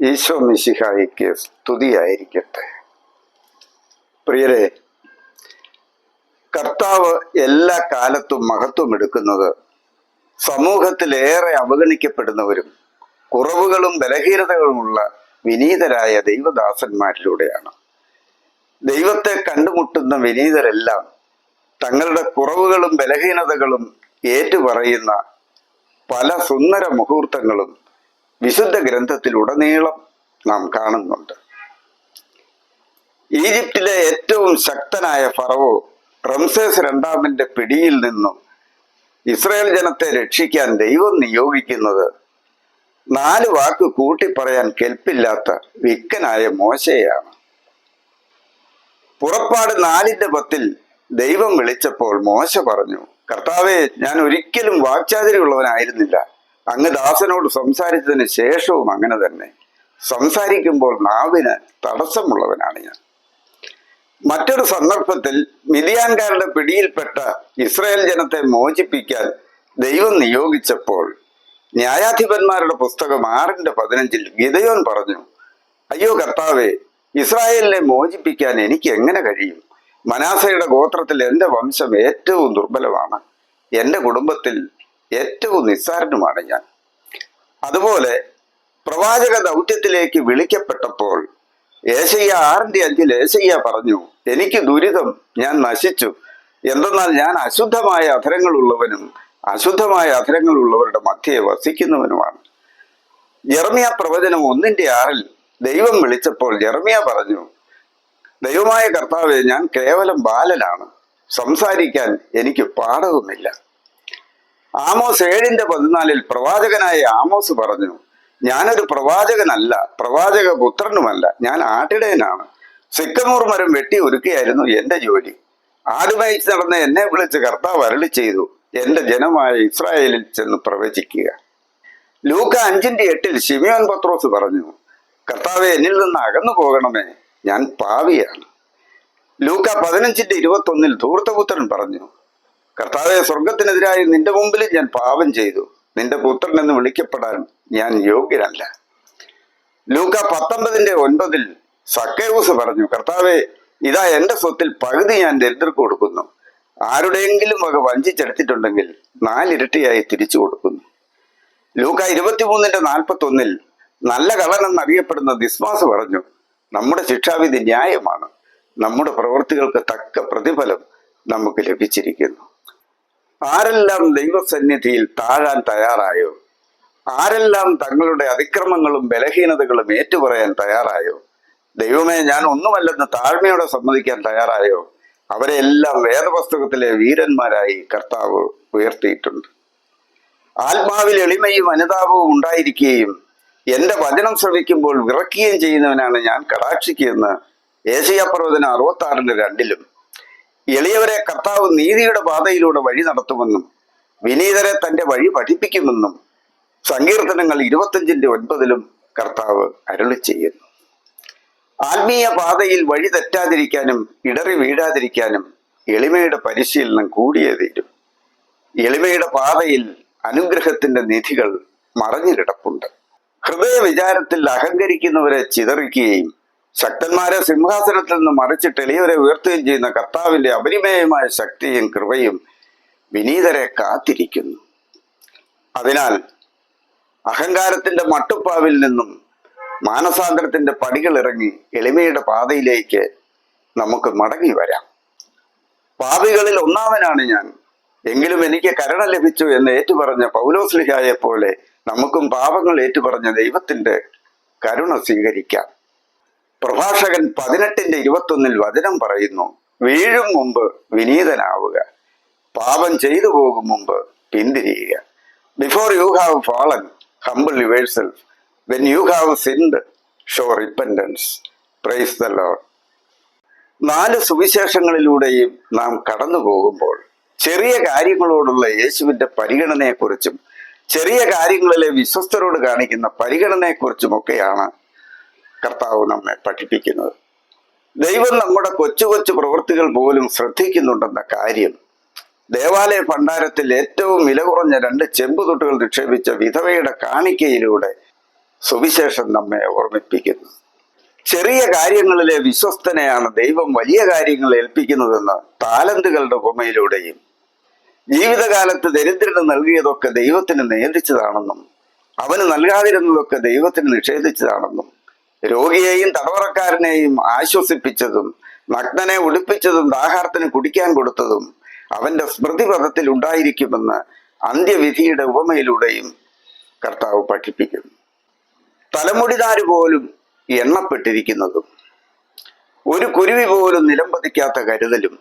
ഈശോ മിശിഹായിക്ക് സ്തുതിയായിരിക്കട്ടെ. പ്രിയരെ, കർത്താവ് എല്ലാ കാലത്തും മഹത്വം എടുക്കുന്നത് സമൂഹത്തിലേറെ അവഗണിക്കപ്പെടുന്നവരും കുറവുകളും ബലഹീനതകളുമുള്ള വിനീതരായ ദൈവദാസന്മാരിലൂടെയാണ്. ദൈവത്തെ കണ്ടുമുട്ടുന്ന വിനീതരെല്ലാം തങ്ങളുടെ കുറവുകളും ബലഹീനതകളും ഏറ്റുപറയുന്ന പല സുന്ദര മുഹൂർത്തങ്ങളും വിശുദ്ധ ഗ്രന്ഥത്തിലുടനീളം നാം കാണുന്നുണ്ട്. ഈജിപ്തിലെ ഏറ്റവും ശക്തനായ ഫറവോ റംസേസ് രണ്ടാമന്റെ പിടിയിൽ നിന്നും ഇസ്രായേൽ ജനത്തെ രക്ഷിക്കാൻ ദൈവം നിയോഗിക്കുന്നത് 4 വാക്ക് കൂട്ടിപ്പറയാൻ കെൽപ്പില്ലാത്ത വിക്കനായ മോശയെയാണ്. പുറപ്പാട് 4:10 ദൈവം വിളിച്ചപ്പോൾ മോശ പറഞ്ഞു, കർത്താവേ, ഞാൻ ഒരിക്കലും വാക്ചാതുര്യമുള്ളവനായിരുന്നില്ല. അങ്ങ് ദാസനോട് സംസാരിച്ചതിന് ശേഷവും അങ്ങനെ തന്നെ. സംസാരിക്കുമ്പോൾ നാവിന് തടസ്സമുള്ളവനാണ് ഞാൻ. മറ്റൊരു സന്ദർഭത്തിൽ മിദിയാൻകാരുടെ പിടിയിൽപ്പെട്ട ഇസ്രായേൽ ജനത്തെ മോചിപ്പിക്കാൻ ദൈവം നിയോഗിച്ചപ്പോൾ ന്യായാധിപന്മാരുടെ പുസ്തകം 6:15 ഗിദെയോൻ പറഞ്ഞു, അയ്യോ കർത്താവേ, ഇസ്രായേലിനെ മോചിപ്പിക്കാൻ എനിക്ക് എങ്ങനെ കഴിയും? മനാസയുടെ ഗോത്രത്തിൽ എൻ്റെ വംശം ഏറ്റവും ദുർബലമാണ്. എൻ്റെ കുടുംബത്തിൽ ഏറ്റവും നിസ്സാരനുമാണ് ഞാൻ. അതുപോലെ പ്രവാചക ദൗത്യത്തിലേക്ക് വിളിക്കപ്പെട്ടപ്പോൾ ഏശയ്യ 6:5 ഏശയ്യ പറഞ്ഞു, എനിക്ക് ദുരിതം, ഞാൻ നശിച്ചു. എന്തെന്നാൽ ഞാൻ അശുദ്ധമായ അധരങ്ങളുള്ളവനും അശുദ്ധമായ അധരങ്ങളുള്ളവരുടെ മധ്യയെ വസിക്കുന്നവനുമാണ്. യെരമ്യ പ്രവചനം 1:6 ദൈവം വിളിച്ചപ്പോൾ യെരമ്യ പറഞ്ഞു, ദൈവമായ കർത്താവെ, ഞാൻ കേവലം ബാലനാണ്, സംസാരിക്കാൻ എനിക്ക് പാഠവുമില്ല. ആമോസ് 7:14 പ്രവാചകനായ ആമോസ് പറഞ്ഞു, ഞാനൊരു പ്രവാചകനല്ല, പ്രവാചക പുത്രനുമല്ല, ഞാൻ ആട്ടിടയനാണ്. സിക്കമൂർ മരം വെട്ടി ഒരുക്കുകയായിരുന്നു എൻ്റെ ജോലി. ആടുമേയിച്ച് നടന്ന എന്നെ വിളിച്ച് കർത്താവ് അരുളി ചെയ്തു, എൻ്റെ ജനമായ ഇസ്രായേലിൽ ചെന്ന് പ്രവചിക്കുക. ലൂക്ക 5:8 ശിമിയോൻ പത്രോസ് പറഞ്ഞു, കർത്താവെ, എന്നിൽ നിന്ന് അകന്നു പോകണമേ, ഞാൻ പാപിയാണ്. ലൂക്ക 15:21 ധൂർത്തപുത്രൻ പറഞ്ഞു, കർത്താവെ, സ്വർഗത്തിനെതിരായി നിന്റെ മുമ്പിൽ ഞാൻ പാപം ചെയ്തു, നിന്റെ പുത്രൻ എന്ന് വിളിക്കപ്പെടാൻ ഞാൻ യോഗ്യനല്ല. ലൂക്ക 19:9 സക്കേവൂസ് പറഞ്ഞു, കർത്താവെ, ഇതാ എൻ്റെ സ്വത്തിൽ പകുതി ഞാൻ ദരിദ്രർക്ക് കൊടുക്കുന്നു. ആരുടെയെങ്കിലും വക വഞ്ചിച്ചെടുത്തിട്ടുണ്ടെങ്കിൽ 4 ഇരട്ടിയായി തിരിച്ചു കൊടുക്കുന്നു. ലൂക്ക 23:41 നല്ല കള്ളനെന്നറിയപ്പെടുന്ന ദിസ്മാസ് പറഞ്ഞു, നമ്മുടെ ശിക്ഷാവിധി ന്യായമാണ്, നമ്മുടെ പ്രവൃത്തികൾക്ക് തക്ക പ്രതിഫലം നമുക്ക് ലഭിച്ചിരിക്കുന്നു. ആരെല്ലാം ദൈവസന്നിധിയിൽ താഴാൻ തയ്യാറായോ, ആരെല്ലാം തങ്ങളുടെ അതിക്രമങ്ങളും ബലഹീനതകളും ഏറ്റുപറയാൻ തയ്യാറായോ, ദൈവമേ, ഞാൻ ഒന്നുമല്ലെന്ന് താഴ്മയോടെ സമ്മതിക്കാൻ തയ്യാറായോ, അവരെല്ലാം വേദപുസ്തകത്തിലെ വീരന്മാരായി കർത്താവ് ഉയർത്തിയിട്ടുണ്ട്. ആത്മാവിൽ എളിമയും അനുതാപവും ഉണ്ടായിരിക്കുകയും എൻ്റെ വചനം ശ്രവിക്കുമ്പോൾ വിറക്കുകയും ചെയ്യുന്നവനാണ് ഞാൻ കടാക്ഷിക്കുകയെന്ന് ഏശയ്യാ പ്രവചനം 66:2 എളിയവരെ കർത്താവ് നീതിയുടെ പാതയിലൂടെ വഴി നടത്തുമെന്നും വിനീതരെ തൻ്റെ വഴി പഠിപ്പിക്കുമെന്നും സങ്കീർത്തനങ്ങൾ 25:9 കർത്താവ് അരുളി ചെയ്യുന്നു. ആത്മീയ പാതയിൽ വഴി തെറ്റാതിരിക്കാനും ഇടറി വീഴാതിരിക്കാനും എളിമയുടെ പരിശീലനം കൂടിയേ തീരും. എളിമയുടെ പാതയിൽ അനുഗ്രഹത്തിന്റെ നിധികൾ മറഞ്ഞു കിടപ്പുണ്ട്. ഹൃദയ വിചാരത്തിൽ അഹങ്കരിക്കുന്നവരെ ചിതറിക്കുകയും ശക്തന്മാരെ സിംഹാസനത്തിൽ നിന്ന് മറിച്ചിട്ട് എളിയവരെ ഉയർത്തുകയും ചെയ്യുന്ന കർത്താവിന്റെ അപരിമേയമായ ശക്തിയും കൃപയും വിനീതരെ കാത്തിരിക്കുന്നു. അതിനാൽ അഹങ്കാരത്തിന്റെ മട്ടുപ്പാവിൽ നിന്നും മാനസാന്തരത്തിന്റെ പടികൾ ഇറങ്ങി എളിമയുടെ പാതയിലേക്ക് നമുക്ക് മടങ്ങി വരാം. പാപികളിൽ ഒന്നാമനാണ് ഞാൻ, എങ്കിലും എനിക്ക് കരുണ ലഭിച്ചു എന്ന് ഏറ്റുപറഞ്ഞ പൗലോസ്ലിഹായെ പോലെ നമുക്കും പാപങ്ങൾ ഏറ്റുപറഞ്ഞ ദൈവത്തിന്റെ കരുണ സ്വീകരിക്കാം. പ്രഭാഷകൻ 18:21 വചനം പറയുന്നു, വീഴും മുമ്പ് വിനീതനാവുക, പാപം ചെയ്തു പോകും മുമ്പ് പിന്തിരിയുക. Before you have fallen humble yourself, when you have sinned show repentance. Praise the Lord. 4 സുവിശേഷങ്ങളിലൂടെയും നാം കടന്നു പോകുമ്പോൾ ചെറിയ കാര്യങ്ങളോടുള്ള യേശുവിന്റെ പരിഗണനയെക്കുറിച്ചും ചെറിയ കാര്യങ്ങളിലെ വിശ്വസ്തരോട് കാണിക്കുന്ന പരിഗണനയെക്കുറിച്ചുമൊക്കെയാണ് കർത്താവ് നമ്മെ പഠിപ്പിക്കുന്നത്. ദൈവം നമ്മുടെ കൊച്ചു കൊച്ചു പ്രവൃത്തികൾ പോലും ശ്രദ്ധിക്കുന്നുണ്ടെന്ന കാര്യം ദേവാലയ ഭണ്ഡാരത്തിൽ ഏറ്റവും വില കുറഞ്ഞ 2 ചെമ്പുതൊട്ടുകൾ നിക്ഷേപിച്ച വിധവയുടെ കാണിക്കയിലൂടെ സുവിശേഷം നമ്മെ ഓർമ്മിപ്പിക്കുന്നു. ചെറിയ കാര്യങ്ങളിലെ വിശ്വസ്തനെയാണ് ദൈവം വലിയ കാര്യങ്ങൾ ഏൽപ്പിക്കുന്നതെന്ന് താലന്തുകളുടെ ഉപമയിലൂടെയും, ജീവിതകാലത്ത് ദരിദ്രന് നൽകിയതൊക്കെ ദൈവത്തിന് നിയന്ത്രിച്ചതാണെന്നും അവന് നൽകാതിരുന്നതൊക്കെ ദൈവത്തിന് നിഷേധിച്ചതാണെന്നും, രോഗിയെയും തടവറക്കാരനെയും ആശ്വസിപ്പിച്ചതും നഗ്നനെ ഉടുപ്പിച്ചതും ദാഹാർത്തിന് കുടിക്കാൻ കൊടുത്തതും അവന്റെ സ്മൃതിപഥത്തിൽ ഉണ്ടായിരിക്കുമെന്ന് അന്ത്യവിധിയുടെ ഉപമയിലൂടെയും കർത്താവ് പഠിപ്പിക്കുന്നു. തലമുടിനാര് പോലും എണ്ണപ്പെട്ടിരിക്കുന്നതും ഒരു കുരുവി പോലും നിലംപതിക്കാത്ത കരുതലും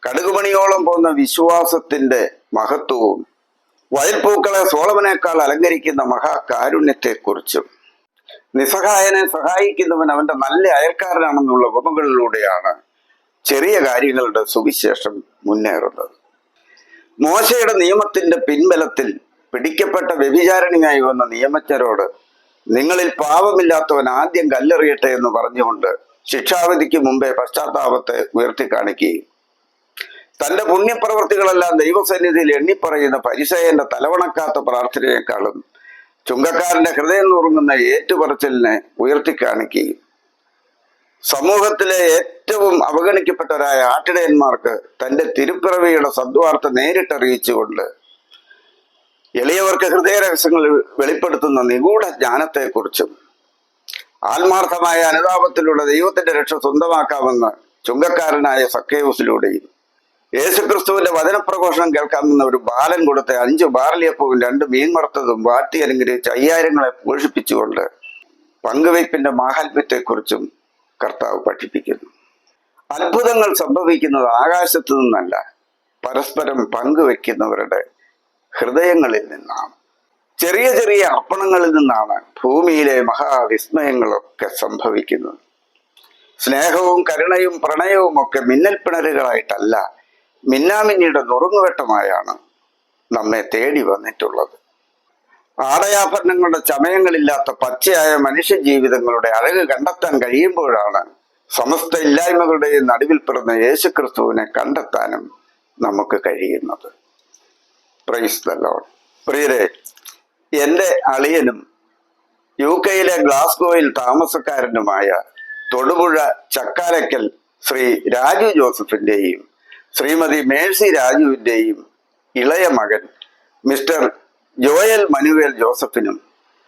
കടുകുമണിയോളം പോന്ന വിശ്വാസത്തിന്റെ മഹത്വവും വയൽപ്പൂക്കളെ സോളമനേക്കാൾ അലങ്കരിക്കുന്ന മഹാകാരുണ്യത്തെക്കുറിച്ചും നിസ്സഹായനെ സഹായിക്കുന്നവൻ അവന്റെ നല്ല അയൽക്കാരനാണെന്നുള്ള ഉപമകളിലൂടെയാണ് ചെറിയ കാര്യങ്ങളുടെ സുവിശേഷം മുന്നേറുന്നത്. മോശയുടെ നിയമത്തിന്റെ പിൻബലത്തിൽ പിടിക്കപ്പെട്ട വ്യഭിചാരിണിയായി വന്ന നിയമജ്ഞരോട് നിങ്ങളിൽ പാപമില്ലാത്തവൻ ആദ്യം കല്ലെറിയട്ടെ എന്ന് പറഞ്ഞുകൊണ്ട് ശിക്ഷാവിധിക്ക് മുമ്പേ പശ്ചാത്താപത്തെ ഉയർത്തിക്കാണിക്കുകയും തന്റെ പുണ്യപ്രവൃത്തികളെല്ലാം ദൈവസന്നിധിയിൽ എണ്ണിപ്പറയുന്ന പരിസയന്റെ തലവണക്കാത്ത പ്രാർത്ഥനയെക്കാളും ചുങ്കക്കാരന്റെ ഹൃദയം നുറുങ്ങുന്ന ഏറ്റുപറച്ചിലിനെ ഉയർത്തിക്കാണിക്കുകയും സമൂഹത്തിലെ ഏറ്റവും അവഗണിക്കപ്പെട്ടവരായ ആട്ടിടയന്മാർക്ക് തന്റെ തിരുപ്പിറവിയുടെ സദ്വാർത്ത നേരിട്ടറിയിച്ചുകൊണ്ട് എളിയവർക്ക് ഹൃദയരഹസ്യങ്ങൾ വെളിപ്പെടുത്തുന്ന നിഗൂഢ ജ്ഞാനത്തെക്കുറിച്ചും ആത്മാർത്ഥമായ അനുതാപത്തിലൂടെ ദൈവത്തിന്റെ രക്ഷ സ്വന്തമാക്കാമെന്ന് ചുങ്കക്കാരനായ സക്കേയൂസിലൂടെയും യേശുക്രിസ്തുവിന്റെ വചനപ്രഘോഷണം കേൾക്കാമെന്ന ഒരു ബാലൻ കൊടുത്ത 5 ബാർലിയപ്പവും 2 മീൻ വറുത്തതും വാട്ടി അനുഗ്രഹിച്ച് 5000ങ്ങളെ പോഷിപ്പിച്ചുകൊണ്ട് പങ്കുവയ്പ്പിന്റെ മാഹാത്മ്യത്തെക്കുറിച്ചും കർത്താവ് പഠിപ്പിക്കുന്നു. അത്ഭുതങ്ങൾ സംഭവിക്കുന്നത് ആകാശത്തു നിന്നല്ല, പരസ്പരം പങ്കുവെക്കുന്നവരുടെ ഹൃദയങ്ങളിൽ നിന്നാണ്. ചെറിയ ചെറിയ അർപ്പണങ്ങളിൽ നിന്നാണ് ഭൂമിയിലെ മഹാവിസ്മയങ്ങളൊക്കെ സംഭവിക്കുന്നത്. സ്നേഹവും കരുണയും പ്രണയവും ഒക്കെ മിന്നൽ പിണരുകളായിട്ടല്ല, മിന്നാമിന്നിയുടെ നുറുങ്ങുവെട്ടമായാണ് നമ്മെ തേടി വന്നിട്ടുള്ളത്. ആടയാഭരണങ്ങളുടെ ചമയങ്ങളില്ലാത്ത പച്ചയായ മനുഷ്യ ജീവിതങ്ങളുടെ അഴക് കണ്ടെത്താൻ കഴിയുമ്പോഴാണ് സമസ്ത ഇല്ലായ്മകളുടെയും നടുവിൽ പിറന്ന യേശുക്രിസ്തുവിനെ കണ്ടെത്താനും നമുക്ക് കഴിയുന്നത്. Praise the lord. പ്രിയരെ, എൻ്റെ അളിയനും UK ഗ്ലാസ്ഗോയിൽ താമസക്കാരനുമായ തൊടുപുഴ ചക്കാലക്കൽ ശ്രീ രാജു ജോസഫിൻ്റെയും ശ്രീമതി മേഴ്സി രാജുവിൻ്റെയും ഇളയ മകൻ മിസ്റ്റർ ജോയൽ മനുവേൽ ജോസഫിനും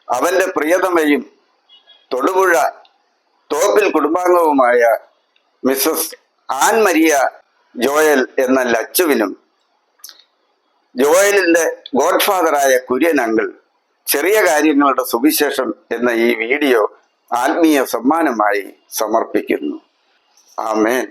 അവൻ്റെ പ്രിയതമയും തൊടുപുഴ തോപ്പിൽ കുടുംബാംഗവുമായ മിസ്സസ് ആൻ മരിയ ജോയൽ എന്ന ലച്ചുവിനും ജോയലിൻ്റെ ഗോഡ്ഫാദറായ കുര്യൻ അങ്കിൾ ചെറിയ കാര്യങ്ങളുടെ സുവിശേഷം എന്ന ഈ വീഡിയോ ആത്മീയ സമ്മാനമായി സമർപ്പിക്കുന്നു. ആമേൻ.